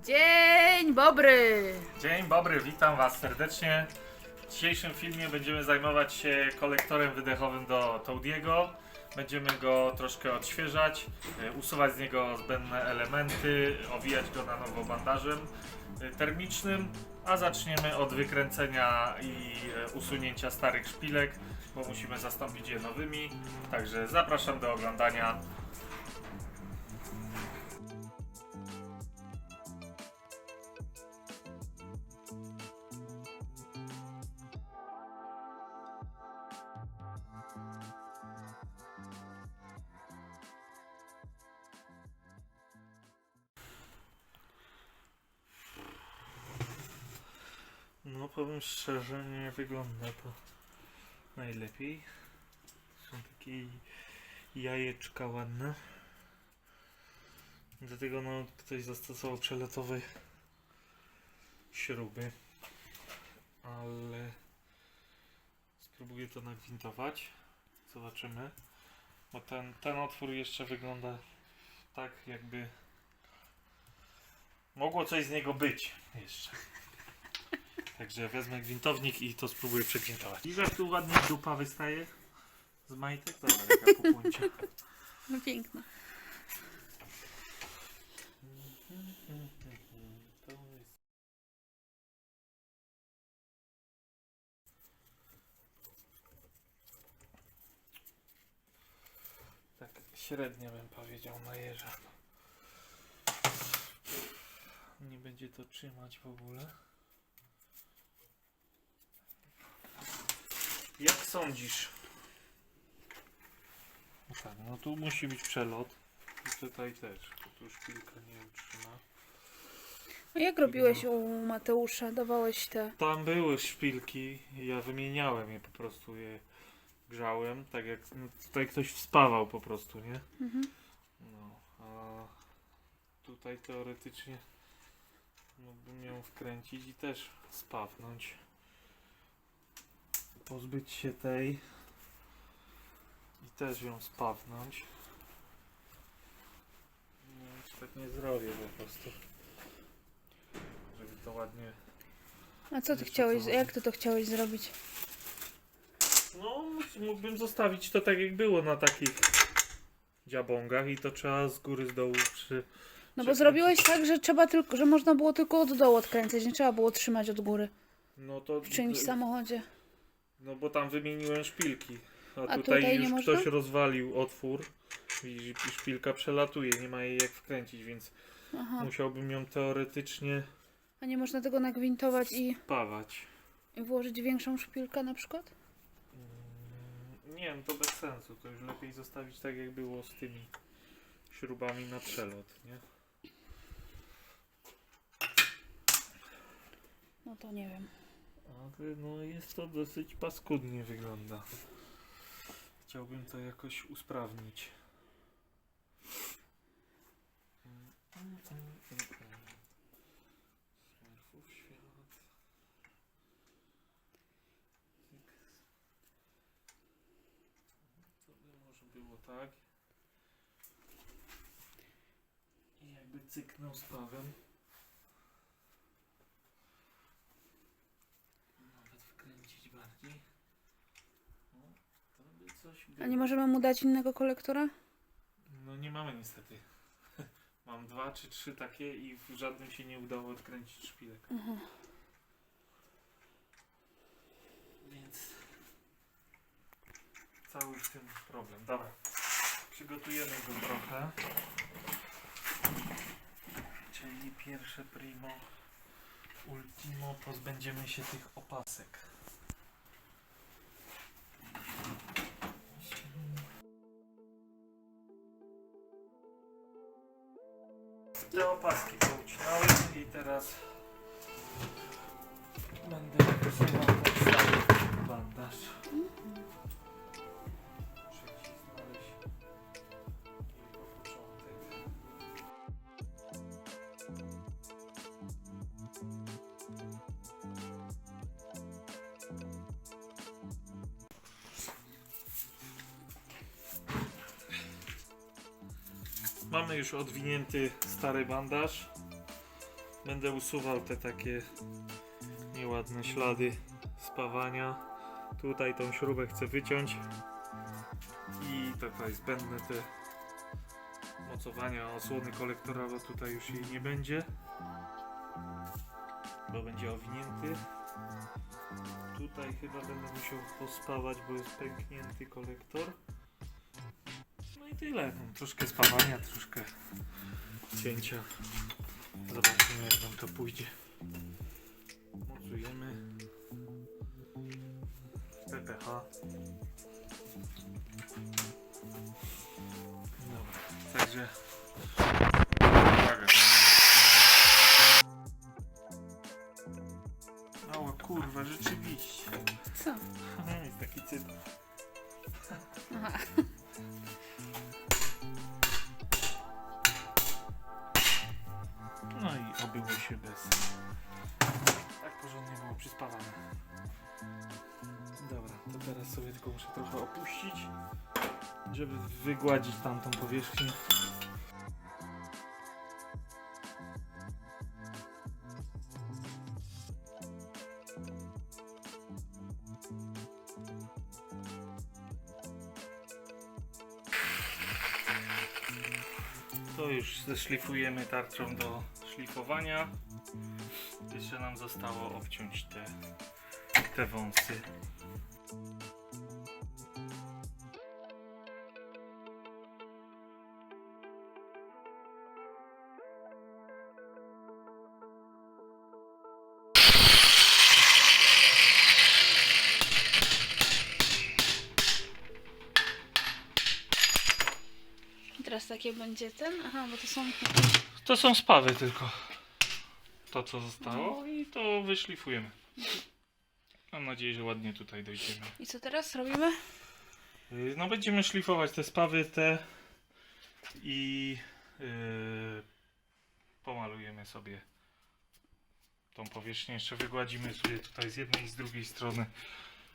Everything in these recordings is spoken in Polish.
Dzień dobry! Dzień dobry, witam Was serdecznie. W dzisiejszym filmie będziemy zajmować się kolektorem wydechowym do Toadiego. Będziemy go troszkę odświeżać, usuwać z niego zbędne elementy, owijać go na nowo bandażem termicznym, a zaczniemy od wykręcenia i usunięcia starych szpilek, bo musimy zastąpić je nowymi. Także zapraszam do oglądania. No powiem szczerze, nie wygląda to najlepiej. Są takie jajeczka ładne. Dlatego no ktoś zastosował przelatowe śruby. Ale spróbuję to nagwintować. Zobaczymy. Bo ten otwór jeszcze wygląda tak, jakby mogło coś z niego być jeszcze. Także wezmę gwintownik i to spróbuję przegwintować. Widzisz, jak tu ładnie dupa wystaje z majtek? Zobacz, jaka popłońcia. No piękna. To jest... Tak średnio bym powiedział na jeża. Nie będzie to trzymać w ogóle. Jak sądzisz? No tak, no tu musi być przelot. I tutaj też, bo tu szpilka nie utrzyma. A jak robiłeś u Mateusza? Dawałeś te... Tam były szpilki, ja wymieniałem je po prostu, je grzałem, tak jak no, tutaj ktoś wspawał po prostu, nie? No, a tutaj teoretycznie mógłbym ją wkręcić i też spawnąć. Pozbyć się tej i też ją spawnąć. Nie wiem, czy tak nie zrobię po prostu, żeby to ładnie... A co ty Wiesz, o chciałeś, co chodzi? jak ty to chciałeś zrobić? No, mógłbym zostawić to tak jak było na takich dziabongach i to trzeba z góry z dołu No bo zrobiłeś tak, że trzeba tylko, że można było tylko od dołu odkręcać, nie trzeba było trzymać od góry. No to... W czymś samochodzie. No bo tam wymieniłem szpilki. A, A tutaj tutaj już nie można? ktoś rozwalił otwór. Widzisz, i szpilka przelatuje, nie ma jej jak wkręcić, więc Aha. musiałbym ją teoretycznie A nie można tego nagwintować i spawać. włożyć większą szpilkę na przykład? Nie, no to bez sensu. To już lepiej zostawić tak jak było z tymi śrubami na przelot, nie? No to nie wiem. Ale no jest to dosyć paskudnie wygląda. Chciałbym to jakoś usprawnić. Smurfów świat. To by może było tak. I jakby cyknął z prawem. Nawet wkręcić bardziej. No, to by coś było. A nie możemy mu dać innego kolektora? No nie mamy niestety. Mam 2 czy 3 takie i w żadnym się nie udało odkręcić szpilek. Więc cały w tym problem. Dobra. Przygotujemy go trochę. Czyli pierwsze primo ultimo pozbędziemy się tych opasek. Te opaski poucinałem i teraz będę wysuwał ten stary bandaż. Przycisnąłeś jego początek. Mamy już odwinięty stary bandaż. Będę usuwał te takie nieładne ślady spawania. Tutaj tą śrubę chcę wyciąć i tutaj zbędne te mocowania osłony kolektora, bo tutaj już jej nie będzie, bo będzie owinięty. Tutaj chyba będę musiał pospawać, bo jest pęknięty kolektor. No i tyle. Troszkę spawania, troszkę cięcia. Zobaczymy, jak nam to pójdzie. Mocujemy PPH. Dobra, także uwaga. Mała kurwa, rzeczywiście. Co? Jest taki cytat. Aha. No i obyło się bez. Tak porządnie było przyspawane. Dobra, to teraz sobie tylko muszę trochę opuścić, żeby wygładzić tamtą powierzchnię. To już zeszlifujemy tarczą do szlifowania. Jeszcze nam zostało obciąć te wąsy. I teraz takie będzie ten? Aha, bo to są... To są spawy tylko. To co zostało i to wyszlifujemy. Mam nadzieję, że ładnie tutaj dojdziemy. I co teraz robimy? No będziemy szlifować te spawy te i pomalujemy sobie tą powierzchnię. Jeszcze wygładzimy sobie tutaj z jednej i z drugiej strony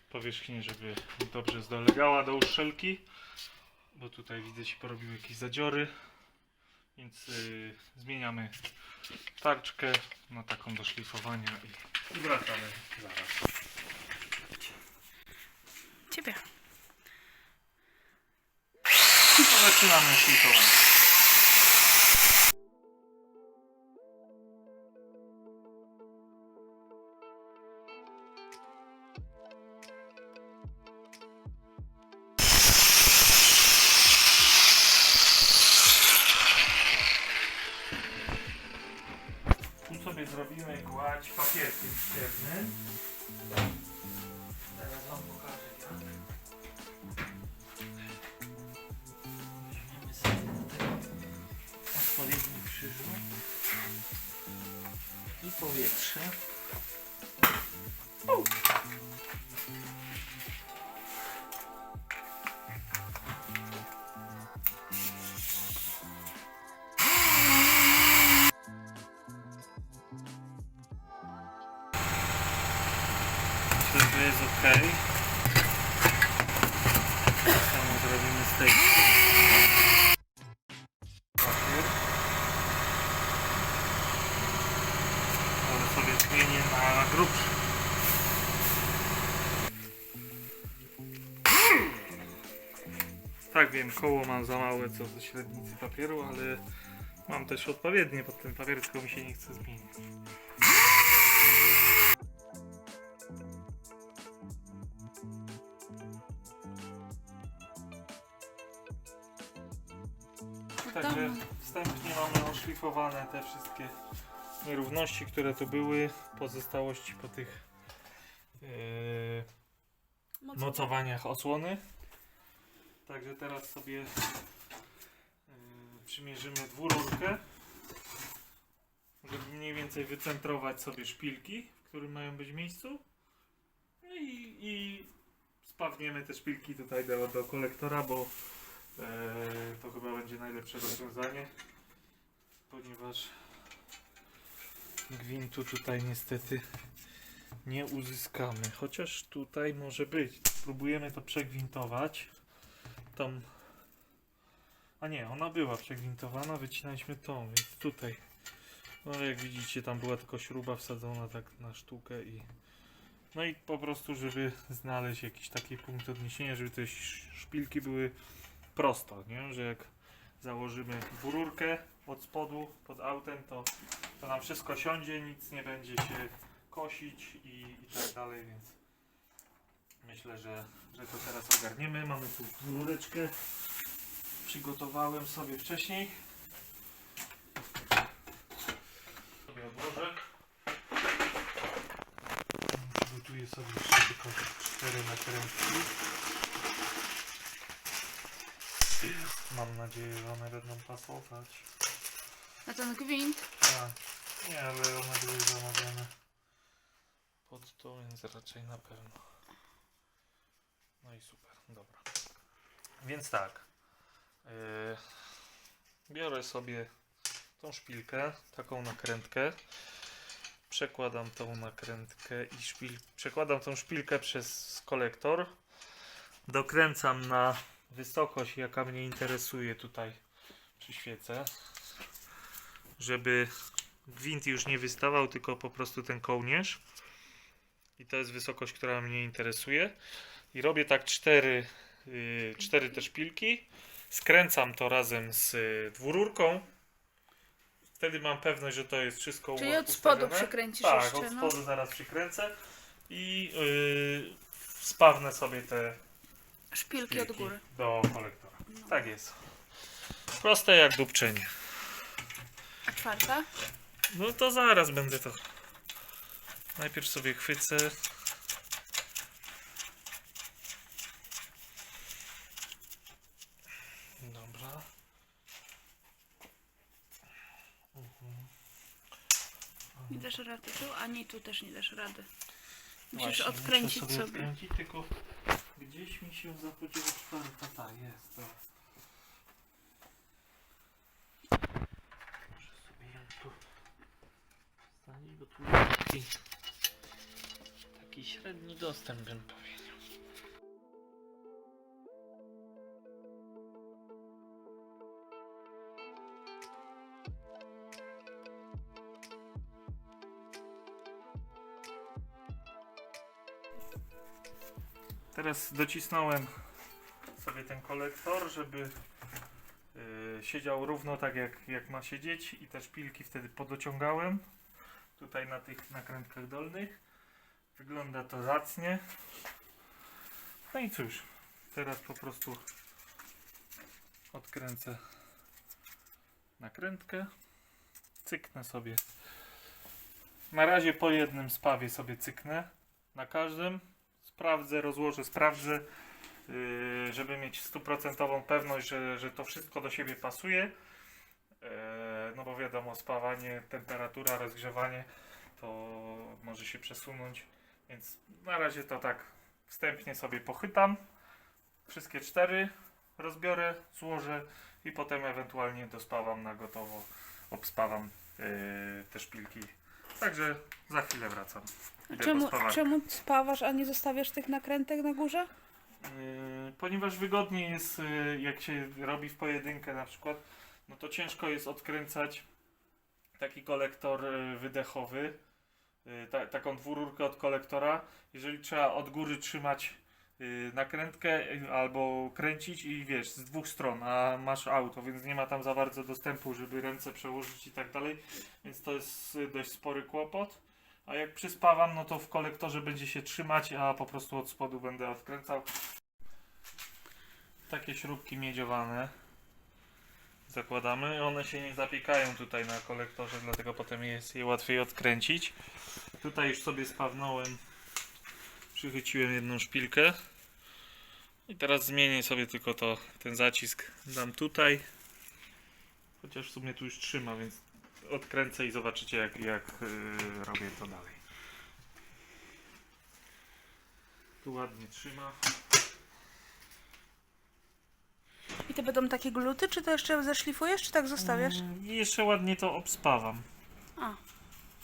powierzchnię, żeby dobrze dolegała do uszczelki. Bo tutaj widzę, się porobiły jakieś zadziory, więc zmieniamy tarczkę na taką do szlifowania i wracamy zaraz. Ciebie. To zaczynamy szlifowanie. Tu sobie zrobimy gładź papierkiem ściernym. Teraz wam pokażę jak. Weźmiemy sobie tutaj odpowiedni krzyżu i powietrze. Myślę, że jest ok. Samo zrobimy z tej papier. Ale sobie zmienię na grubszy. Tak, wiem, koło mam za małe co do średnicy papieru, ale mam też odpowiednie pod ten papier, tylko mi się nie chce zmienić. Także wstępnie mamy oszlifowane te wszystkie nierówności, które tu były, pozostałości po tych mocowaniach osłony. Także teraz sobie przymierzymy dwururkę, żeby mniej więcej wycentrować sobie szpilki, w którym mają być w miejscu. I spawniemy te szpilki tutaj do kolektora, bo to chyba będzie najlepsze rozwiązanie, ponieważ gwintu tutaj niestety nie uzyskamy, chociaż tutaj może być. Spróbujemy to przegwintować. A nie, ona była przegwintowana, wycinaliśmy tą, więc tutaj No jak widzicie, tam była tylko śruba wsadzona tak na sztukę i... No i po prostu, żeby znaleźć jakiś taki punkt odniesienia, żeby te szpilki były prosto, nie? Że jak założymy bururkę od spodu, pod autem, to nam wszystko siądzie, nic nie będzie się kosić i tak dalej, więc myślę, że to teraz ogarniemy. Mamy tu burureczkę, przygotowałem sobie wcześniej. Sobie odłożę. Przygotuję sobie jeszcze tylko 4 nakrętki. Mam nadzieję, że one będą pasować. Na ten gwint. Tak. Nie, ale one były zamawiane pod to, więc raczej na pewno. No i super, dobra. Więc tak. Biorę sobie tą szpilkę, taką nakrętkę. Przekładam tą nakrętkę i przekładam tą szpilkę przez kolektor. Dokręcam na wysokość, jaka mnie interesuje, tutaj przyświecę, żeby gwint już nie wystawał, tylko po prostu ten kołnierz. I to jest wysokość, która mnie interesuje. I robię tak 4 te szpilki. Skręcam to razem z dwururką. Wtedy mam pewność, że to jest wszystko Czyli od ustawione. spodu przykręcisz tak, jeszcze, od no. spodu zaraz przykręcę. I spawnę sobie te Szpilki od góry. do kolektora. Tak jest. Proste jak dupczenie. A czwarta? No to zaraz będę to. Najpierw sobie chwycę. Dobra. Nie dasz rady tu, ani tu też nie dasz rady. Musisz Właśnie, odkręcić muszę sobie. Odkręcić, tylko gdzieś mi się zapodziała czwarta. Ta jest. To. Muszę sobie ją tu wstawić, bo tu jest taki średni dostęp, bym powiedział. Teraz docisnąłem sobie ten kolektor, żeby siedział równo tak jak ma siedzieć, i te szpilki wtedy podociągałem tutaj na tych nakrętkach dolnych. Wygląda to zacnie. No i cóż, teraz po prostu odkręcę nakrętkę, cyknę sobie. Na razie po jednym spawie sobie cyknę, na każdym. Sprawdzę, rozłożę, sprawdzę, żeby mieć 100% pewność, że to wszystko do siebie pasuje. No bo wiadomo, spawanie, temperatura, rozgrzewanie to może się przesunąć, więc na razie to tak wstępnie sobie pochytam. Wszystkie 4 rozbiorę, złożę i potem ewentualnie dospawam na gotowo, obspawam te szpilki. Także za chwilę wracam. Idę po spawarkę. Czemu spawasz, a nie zostawiasz tych nakrętek na górze? Ponieważ wygodniej jest, jak się robi w pojedynkę na przykład, no to ciężko jest odkręcać taki kolektor wydechowy, taką dwururkę od kolektora, jeżeli trzeba od góry trzymać nakrętkę albo kręcić i wiesz, z 2 stron, a masz auto, więc nie ma tam za bardzo dostępu, żeby ręce przełożyć i tak dalej, więc to jest dość spory kłopot. A jak przyspawam, no to w kolektorze będzie się trzymać, a po prostu od spodu będę odkręcał. Takie śrubki miedziowane zakładamy. One się nie zapiekają tutaj na kolektorze, dlatego potem jest je łatwiej odkręcić. Tutaj już sobie spawnąłem, przychyciłem jedną szpilkę. I teraz zmienię sobie tylko ten zacisk, dam tutaj. Chociaż w sumie tu już trzyma, więc odkręcę i zobaczycie jak robię to dalej. Tu ładnie trzyma. I to będą takie gluty, czy to jeszcze zeszlifujesz, czy tak zostawiasz? I jeszcze ładnie to obspawam. A.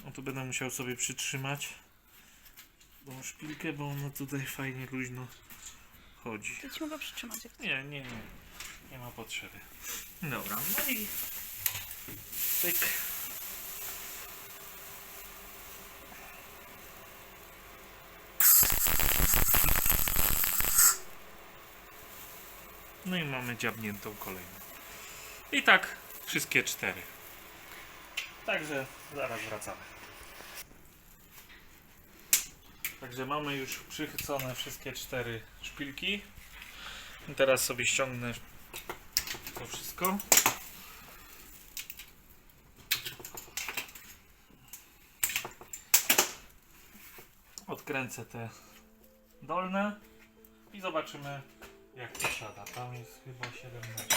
O, tu będę musiał sobie przytrzymać tą szpilkę, bo ona tutaj fajnie luźno chodzi. To ci mogę przytrzymać. Jak Nie ma potrzeby. Dobra, no i tyk. No i mamy dziabniętą kolejną. I tak wszystkie 4. Także zaraz wracamy. Także mamy już przychycone wszystkie 4 szpilki. I teraz sobie ściągnę to wszystko. Odkręcę te dolne i zobaczymy, jak to siada. Tam jest chyba 17.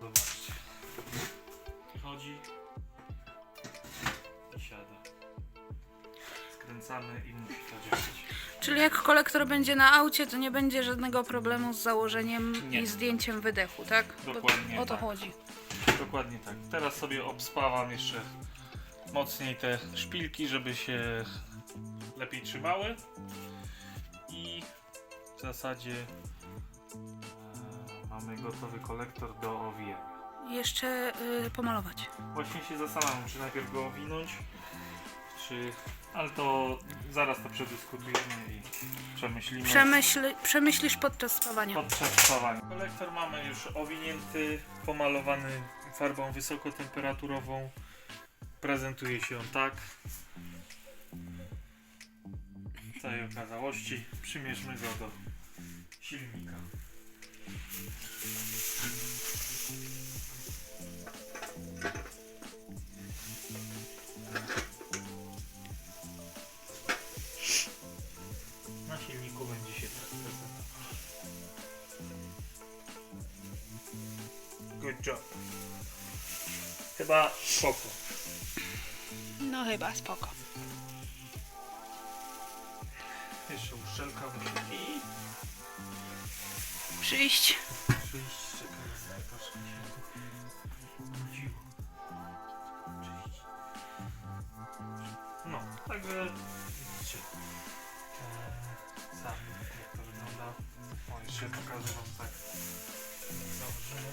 Zobaczcie. Chodzi i siada. Skręcamy i musi to działać. Czyli jak kolektor będzie na aucie, to nie będzie żadnego problemu z założeniem Nie. i zdjęciem wydechu, tak? Dokładnie O to tak. chodzi. Dokładnie tak. Teraz sobie obspawam jeszcze mocniej te szpilki, żeby się lepiej trzymały. I w zasadzie mamy gotowy kolektor do owijania. Jeszcze pomalować. Właśnie się zastanawiam, czy najpierw go owinąć, czy... Ale to zaraz to przedyskutujemy i przemyślimy. Przemyślisz podczas spawania. Podczas spawania. Kolektor mamy już owinięty, pomalowany farbą wysokotemperaturową. Prezentuje się on tak. W całej okazałości przymierzmy go do silnika. Na silniku będzie się tak prezentował. Good job. Chyba spoko. No chyba, spoko. Jeszcze uszczelka musi Przyjść. przyjść. Czekaj, troszkę się tu nudziło. Przyjść. No, także widzicie. Sami jak to wygląda. O, jeszcze pokażę wam tak. Założymy.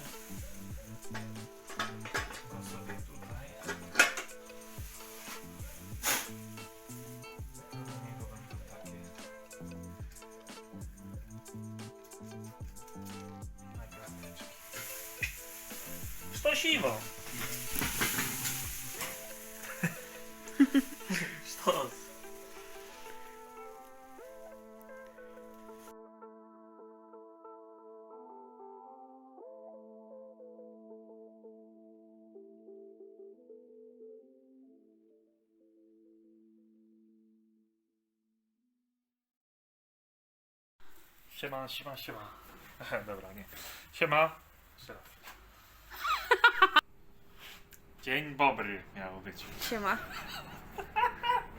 Go sobie tutaj. Do niego będą takie nagraniczki. Sztosiwo! Sztos! Siema, siema, siema. Aha, dobra, nie. Siema. Jeszcze raz. Dzień dobry miało być. Siema.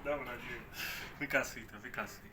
Dobra, nie. Wykasuj to, wykasuj.